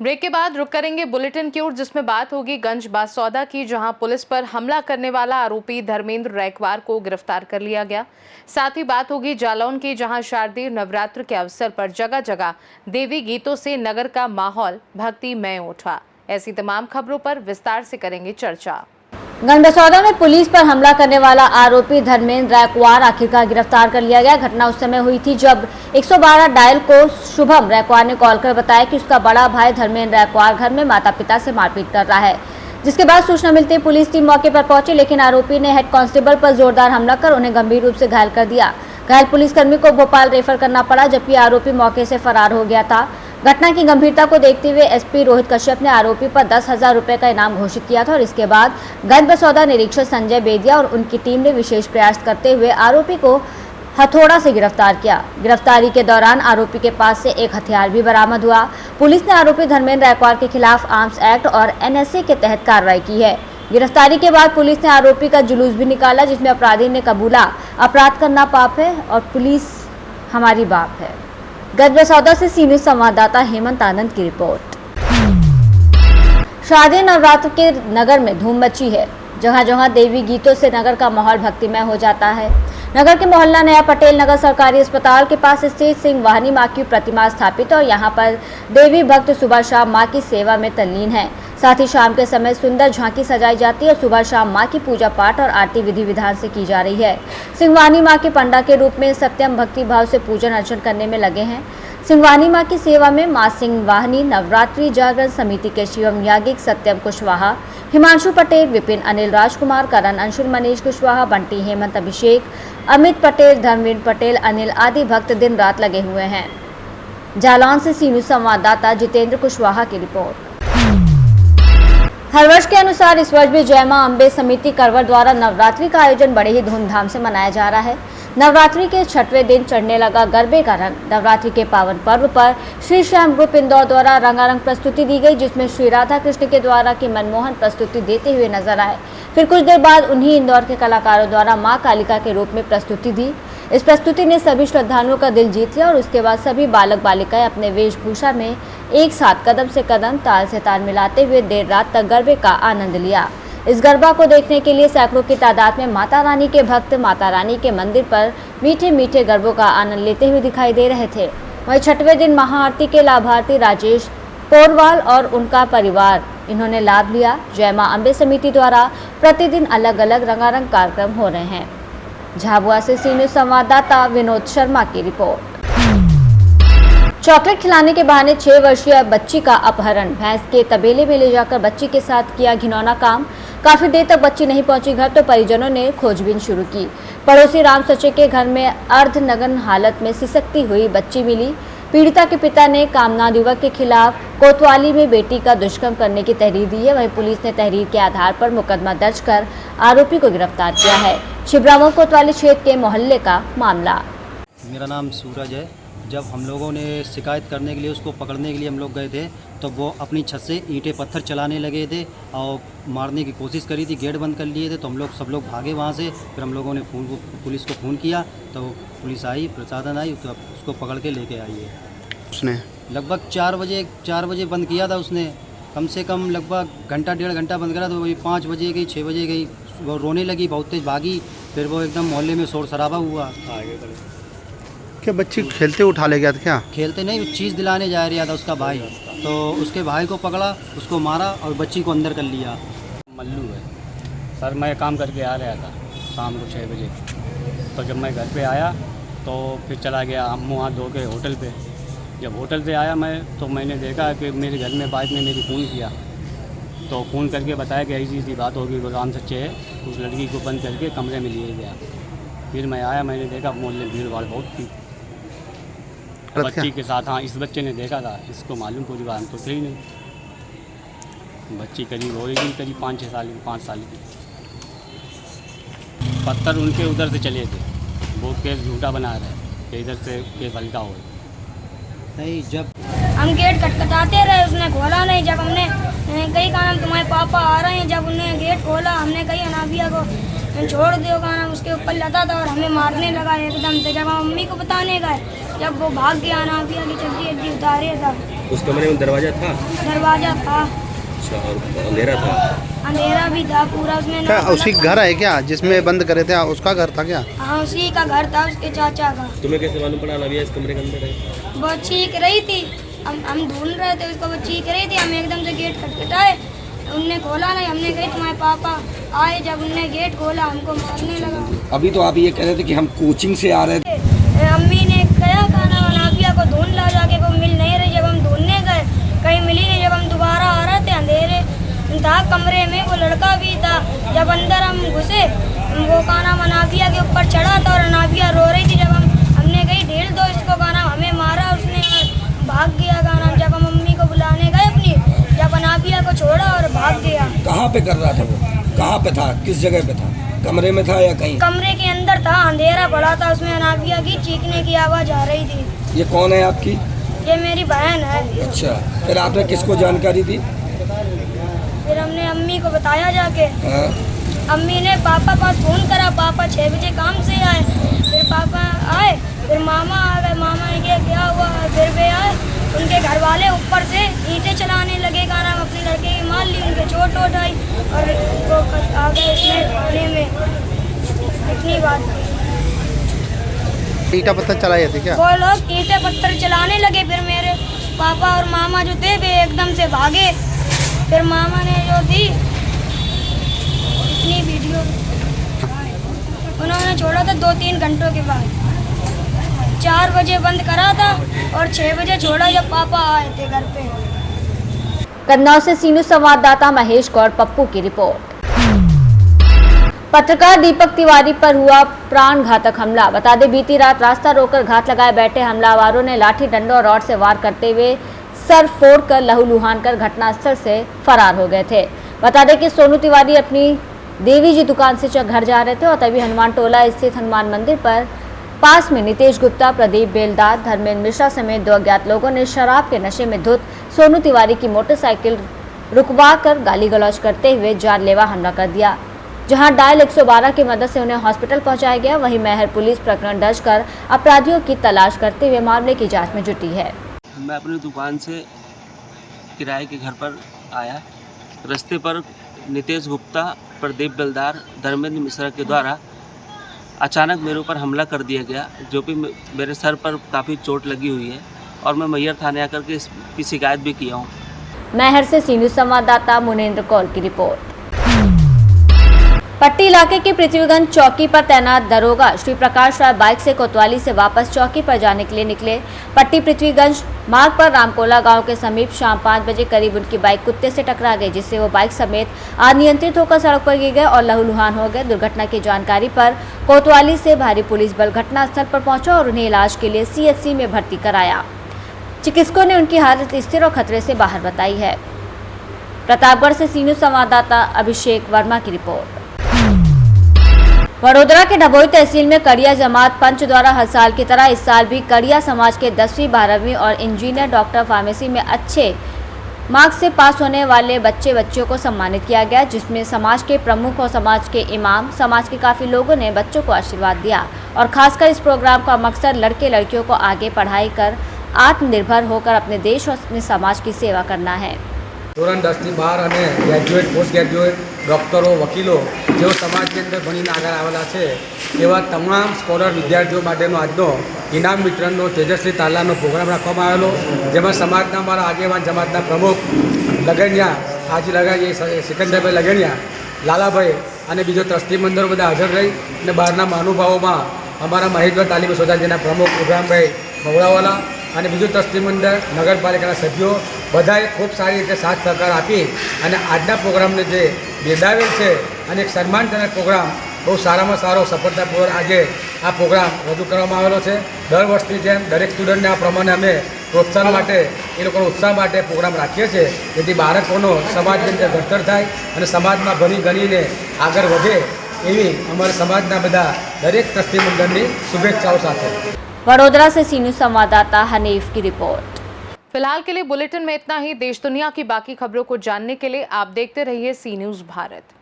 Break के बाद रुक करेंगे बुलेटिन की ओर, जिसमें बात होगी गंज बासौदा की, जहां पुलिस पर हमला करने वाला आरोपी धर्मेंद्र रैकवार को गिरफ्तार कर लिया गया। साथ ही बात होगी जालौन की, जहां शारदीय नवरात्र के अवसर पर जगह जगह देवी गीतों से नगर का माहौल भक्तिमय उठा। ऐसी तमाम खबरों पर विस्तार से करेंगे चर्चा। गंज बासौदा में पुलिस पर हमला करने वाला आरोपी धर्मेंद्र रैकवार आखिरकार गिरफ्तार कर लिया गया। घटना उस समय हुई थी जब 112 डायल को शुभम रैकवार ने कॉल कर बताया कि उसका बड़ा भाई धर्मेंद्र रैकवार घर में माता पिता से मारपीट कर रहा है। जिसके बाद सूचना मिलते ही पुलिस टीम मौके पर पहुंची, लेकिन आरोपी ने हेड कांस्टेबल पर जोरदार हमला कर उन्हें गंभीर रूप से घायल कर दिया। घायल पुलिसकर्मी को भोपाल रेफर करना पड़ा, जबकि आरोपी मौके से फरार हो गया था। घटना की गंभीरता को देखते हुए एसपी रोहित कश्यप ने आरोपी पर 10,000 रुपए का इनाम घोषित किया था और इसके बाद गंज बासौदा निरीक्षक संजय बेदिया और उनकी टीम ने विशेष प्रयास करते हुए आरोपी को हथौड़ा से गिरफ्तार किया। गिरफ्तारी के दौरान आरोपी के पास से एक हथियार भी बरामद हुआ। पुलिस ने आरोपी धर्मेंद्र रैकवार के खिलाफ आर्म्स एक्ट और NSA के तहत कार्रवाई की है। गिरफ्तारी के बाद पुलिस ने आरोपी का जुलूस भी निकाला, जिसमें अपराधी ने कबूला अपराध करना पाप है और पुलिस हमारी बाप है। गंज बासौदा से सी न्यूज़ संवाददाता हेमंत आनंद की रिपोर्ट। शारदीय नवरात्र के नगर में धूम मची है। जहां जहां देवी गीतों से नगर का माहौल भक्तिमय हो जाता है। नगर के मोहल्ला नया पटेल नगर सरकारी अस्पताल के पास स्थित सिंह वाहिनी मां की प्रतिमा स्थापित और यहां पर देवी भक्त सुबह शाम मां की सेवा में तल्लीन है। साथ ही शाम के समय सुंदर झांकी सजाई जाती है और सुबह शाम मां की पूजा पाठ और आरती विधि विधान से की जा रही है। सिंहवानी मां के पंडा के रूप में सत्यम भक्ति भाव से पूजन अर्चन करने में लगे हैं। सिंहवानी मां की सेवा में मां सिंहवाहिनी नवरात्रि जागरण समिति के शिवम यागिक सत्यम कुशवाहा, हिमांशु पटेल, विपिन अनिल राजकुमार, करण अंशुल, मनीष कुशवाहा, बंटी हेमंत, अभिषेक, अमित पटेल, धर्मवीर पटेल, अनिल आदि भक्त दिन रात लगे हुए हैं। जालौन से सी न्यूज़ संवाददाता जितेंद्र कुशवाहा की रिपोर्ट। हर वर्ष के अनुसार इस वर्ष भी जय मां अम्बे समिति करवर द्वारा नवरात्रि का आयोजन बड़े ही धूमधाम से मनाया जा रहा है। नवरात्रि के 6वें दिन चढ़ने लगा गरबे का रंग। नवरात्रि के पावन पर्व पर श्री श्याम ग्रुप इंदौर द्वारा रंगारंग प्रस्तुति दी गई, जिसमें श्री राधा कृष्ण के द्वारा की मनमोहन प्रस्तुति देते हुए नजर आए। फिर कुछ देर बाद उन्हीं इंदौर के कलाकारों द्वारा मां कालिका के रूप में प्रस्तुति दी। इस प्रस्तुति ने सभी श्रद्धालुओं का दिल जीत लिया और उसके बाद सभी बालक बालिकाएं अपने वेशभूषा में एक साथ कदम से कदम, ताल से ताल मिलाते हुए देर रात तक गरबे का आनंद लिया। इस गरबा को देखने के लिए सैकड़ों की तादाद में माता रानी के भक्त माता रानी के मंदिर पर मीठे मीठे गरबों का आनंद लेते हुए दिखाई दे रहे थे। वहीं 6वें दिन महाआरती के लाभार्थी राजेश पोरवाल और उनका परिवार इन्होंने लाभ लिया। जय मां अम्बे समिति द्वारा प्रतिदिन अलग अलग रंगारंग कार्यक्रम हो रहे हैं। झाबुआ से सी न्यूज़ संवाददाता विनोद शर्मा की रिपोर्ट। चॉकलेट खिलाने के बहाने 6 वर्षीय बच्ची का अपहरण। भैंस के तबेले में ले जाकर बच्ची के साथ किया घिनौना काम। काफी देर तक बच्ची नहीं पहुंची घर तो परिजनों ने खोजबीन शुरू की। पड़ोसी राम सचे के घर में अर्धनग्न हालत में सिसकती हुई बच्ची मिली। पीड़िता के पिता ने कामनाद युवक के खिलाफ कोतवाली में बेटी का दुष्कर्म करने की तहरीर दी है। वहीं पुलिस ने तहरीर के आधार पर मुकदमा दर्ज कर आरोपी को गिरफ्तार किया है। छिबरामऊ कोतवाली क्षेत्र के मोहल्ले का मामला। मेरा नाम सूरज है। जब हम लोगों ने शिकायत करने के लिए उसको पकड़ने के लिए हम लोग गए थे तो वो अपनी छत से ईंटें पत्थर चलाने लगे थे और मारने की कोशिश करी थी। गेट बंद कर लिए थे तो हम लोग सब लोग भागे वहाँ से। फिर हम लोगों ने पुलिस को फ़ोन किया तो पुलिस आई, प्रशासन आई तो उसको पकड़ के लेके आई है। उसने लगभग 4 बजे बंद किया था उसने। कम से कम लगभग घंटा 1.5 घंटा बंद करा तो वही 5 बजे गई, 6 बजे गई। वो रोने लगी, बहुत तेज भागी। फिर वो एकदम मोहल्ले में शोर शराबा हुआ। क्या बच्ची खेलते उठा ले गया था? क्या खेलते नहीं, चीज़ दिलाने जा रहा था उसका भाई, तो उसके भाई को पकड़ा, उसको मारा और बच्ची को अंदर कर लिया। मल्लू है सर। मैं काम करके आ रहा था शाम को 6 बजे। तो जब मैं घर पे आया तो फिर चला गया मुँह हाथ धो के होटल पे। जब होटल से आया मैं तो मैंने देखा कि मेरे घर में वाइफ ने मेरी फ़ोन किया। तो फ़ोन करके बताया कि ऐसी ऐसी बात होगी, वो राम सच्चे है। उस लड़की को बंद करके कमरे में लिए गया। फिर मैं आया, मैंने देखा मोहल्ले भीड़ भाड़ बहुत थी बच्ची के साथ। हाँ, इस बच्चे ने देखा था, इसको मालूम पूरी बात तो थी नहीं। बच्ची करीब होगी करीब 5-6 साल की, 5 साल की। पत्थर उनके उधर से चले थे, वो केस झूठा बना रहे कि इधर से केस हल्का हो। नहीं, जब हम गेट खटखटाते रहे, उसने खोला नहीं। जब हमने कही कहा तुम्हारे पापा आ रहे हैं, जब उन्होंने गेट खोला हमने कही अनाबिया को छोड़ दो गाना, उसके ऊपर लगा था और हमें मारने लगा एकदम से। जब हम मम्मी को बताने गए, जब वो भाग गया ना, अभी आगे जल्दी जल्दी उतारे था। उस कमरे में दरवाजा था? दरवाजा था, अच्छा, और अंधेरा था? अंधेरा भी था पूरा उसमें। क्या उसी घर है क्या जिसमें बंद करे थे, उसका घर था क्या? हाँ, उसी का घर था, उसके चाचा का। तुम्हें कैसे मालूम पड़ा नबिया इस कमरे के अंदर है? वो चीख रही थी, हम ढूंढ रहे थे उसको, वो चीख रही थी। हम एकदम से गेट खटखटाए, उनने खोला नहीं। हमने कही तुम्हारे पापा आए, जब उनने गेट खोला हमको मारने लगा। अभी तो आप ये कह रहे थे कि हम कोचिंग से आ रहे थे। अम्मी ने कहा खाना नाफिया को ढूंढ ला जाके, वो मिल नहीं रही। जब हम ढूंढने गए कहीं मिली नहीं। जब हम दोबारा आ रहे थे, अंधेरे था कमरे में, वो लड़का भी था। जब अंदर हम घुसे, वो खाना नाफिया के ऊपर चढ़ा था और नाफिया रो रही थी। जब हमने कही ढेल दो इसको गाना, हमें मारा उसने और भाग गया गाना। जब हम मम्मी को बुलाने गए अपनी, जब नाफिया को छोड़ा और भाग गया। कहाँ पे कर रहा था वो? कहाँ पे था? किस जगह पे था? कमरे में था या कहीं? कमरे के अंदर था, अंधेरा पड़ा था, उसमें नाफिया की चीखने की आवाज़ आ रही थी। ये कौन है आपकी? ये मेरी बहन है। अच्छा, फिर आपने किसको जानकारी दी? फिर हमने अम्मी को बताया जाके। हाँ? अम्मी ने पापा पास फ़ोन करा, पापा 6 बजे काम से आए। फिर पापा आए, फिर मामा आ गए। मामा ने कहा क्या हुआ, फिर वे आए। उनके घर वाले ऊपर से ईंटें चलाने लगे गाना, अपने लड़के की मार ली, उनके चोट आई और वो आ गए इसमें थाने में। इतनी बात थी। ईटा पत्थर चलाए थे क्या? वो लोग ईंटें पत्थर चलाने लगे। फिर मेरे पापा और मामा जो थे वे एकदम से भागे। फिर मामा ने जो थी इतनी वीडियो उन्होंने छोड़ा था 2-3 घंटों के बाद। 4 बजे बंद करा था और 6 बजे छोड़ा जब पापा आए थे घर पे। कन्नौज से सीनू संवाददाता महेश गौड़ पप्पू की रिपोर्ट। पत्रकार दीपक तिवारी पर हुआ प्राण घातक हमला। बता दें, बीती रात रास्ता रोककर घात लगाए बैठे हमलावरों ने लाठी डंडों और रॉड से वार करते हुए सर फोड़कर लहूलुहान कर घटनास्थल से फरार हो गए थे। बता दें कि सोनू तिवारी अपनी देवी जी दुकान से घर जा रहे थे और तभी हनुमान टोला स्थित हनुमान मंदिर पर पास में नितेश गुप्ता, प्रदीप बेलदार, धर्मेंद्र मिश्रा समेत 2 अज्ञात लोगों ने शराब के नशे में धुत सोनू तिवारी की मोटरसाइकिल रुकवा कर गाली गलौज करते हुए जानलेवा हमला कर दिया। जहां डायल 112 की मदद से उन्हें हॉस्पिटल पहुंचाया गया। वहीं मैहर पुलिस प्रकरण दर्ज कर अपराधियों की तलाश करते हुए मामले की जांच में जुटी है। मैं अपनी दुकान से किराए के घर पर आया। रास्ते पर नितेश गुप्ता, प्रदीप बेलदार, धर्मेंद्र मिश्रा के द्वारा अचानक मेरे ऊपर हमला कर दिया गया, जो कि मेरे सर पर काफ़ी चोट लगी हुई है और मैं मैहर थाने आकर के इसकी शिकायत भी किया हूँ। मैहर से सीनू संवाददाता मुनेंद्र कौल की रिपोर्ट। पट्टी इलाके की पृथ्वीगंज चौकी पर तैनात दरोगा श्री प्रकाश राय बाइक से कोतवाली से वापस चौकी पर जाने के लिए निकले। पट्टी पृथ्वीगंज मार्ग पर रामकोला गांव के समीप शाम 5 बजे करीब उनकी बाइक कुत्ते से टकरा गई, जिससे वो बाइक समेत अनियंत्रित होकर सड़क पर गिर गए और लहूलुहान हो गए। दुर्घटना की जानकारी पर कोतवाली से भारी पुलिस बल घटनास्थल पर पहुंचा और उन्हें इलाज के लिए CHC में भर्ती कराया। चिकित्सकों ने उनकी हालत स्थिर और खतरे से बाहर बताई है। प्रतापगढ़ से सीनू संवाददाता अभिषेक वर्मा की रिपोर्ट। वडोदरा के डभोई तहसील में कड़िया जमात पंच द्वारा हर साल की तरह इस साल भी कड़िया समाज के 10वीं 12वीं और इंजीनियर डॉक्टर फार्मेसी में अच्छे मार्क्स से पास होने वाले बच्चों को सम्मानित किया गया, जिसमें समाज के प्रमुख और समाज के इमाम, समाज के काफ़ी लोगों ने बच्चों को आशीर्वाद दिया। और खासकर इस प्रोग्राम का मकसद लड़के लड़कियों को आगे पढ़ाई कर आत्मनिर्भर होकर अपने देश और अपने समाज की सेवा करना है। ધોરણ 10ની બહાર અને ગ્રેજ્યુએટ પોસ્ટ ગ્રેજ્યુએટ ડૉક્ટરો વકીલો જેઓ સમાજની અંદર ભણીને આગળ આવેલા છે એવા તમામ સ્કોલર વિદ્યાર્થીઓ માટેનો આજનો ઇનામ વિતરણનો તેજસ્વી તાલાનો પ્રોગ્રામ રાખવામાં આવેલો, જેમાં સમાજના અમારા આગેવાન જમાતના પ્રમુખ લગણિયા હાજી લગાજી સિકંદરભાઈ લગણિયા, લાલાભાઈ અને બીજો ટ્રસ્ટી મંડળ બધા હાજર રહી અને બહારના મહાનુભાવોમાં અમારા મહેશભાઈ તાલીમી સોસાયટીના પ્રમુખ ઇબ્રાહીમભાઈ મવડાવાલા અને બીજું ટ્રસ્ટી મંડળ નગરપાલિકાના સભ્યો બધાએ ખૂબ સારી રીતે સાથ સહકાર આપી અને આજના પ્રોગ્રામને જે બિરદાવેલ છે અને એક સન્માનજનક પ્રોગ્રામ બહુ સારામાં સારો સફળતાપૂર્વક આજે આ પ્રોગ્રામ રજૂ કરવામાં આવેલો છે। દર વર્ષની જેમ દરેક સ્ટુડન્ટને આ પ્રમાણે અમે પ્રોત્સાહન માટે એ લોકોનો ઉત્સાહ માટે પ્રોગ્રામ રાખીએ છીએ, જેથી બાળકોનો સમાજની અંદર ઘડતર થાય અને સમાજમાં ભણી ગણીને આગળ વધે એવી અમારા સમાજના બધા દરેક ટ્રસ્ટી મંડળની શુભેચ્છાઓ સાથે। वडोदरा से सीनू संवाददाता हनीफ की रिपोर्ट। फिलहाल के लिए बुलेटिन में इतना ही। देश दुनिया की बाकी खबरों को जानने के लिए आप देखते रहिए सी न्यूज़ भारत।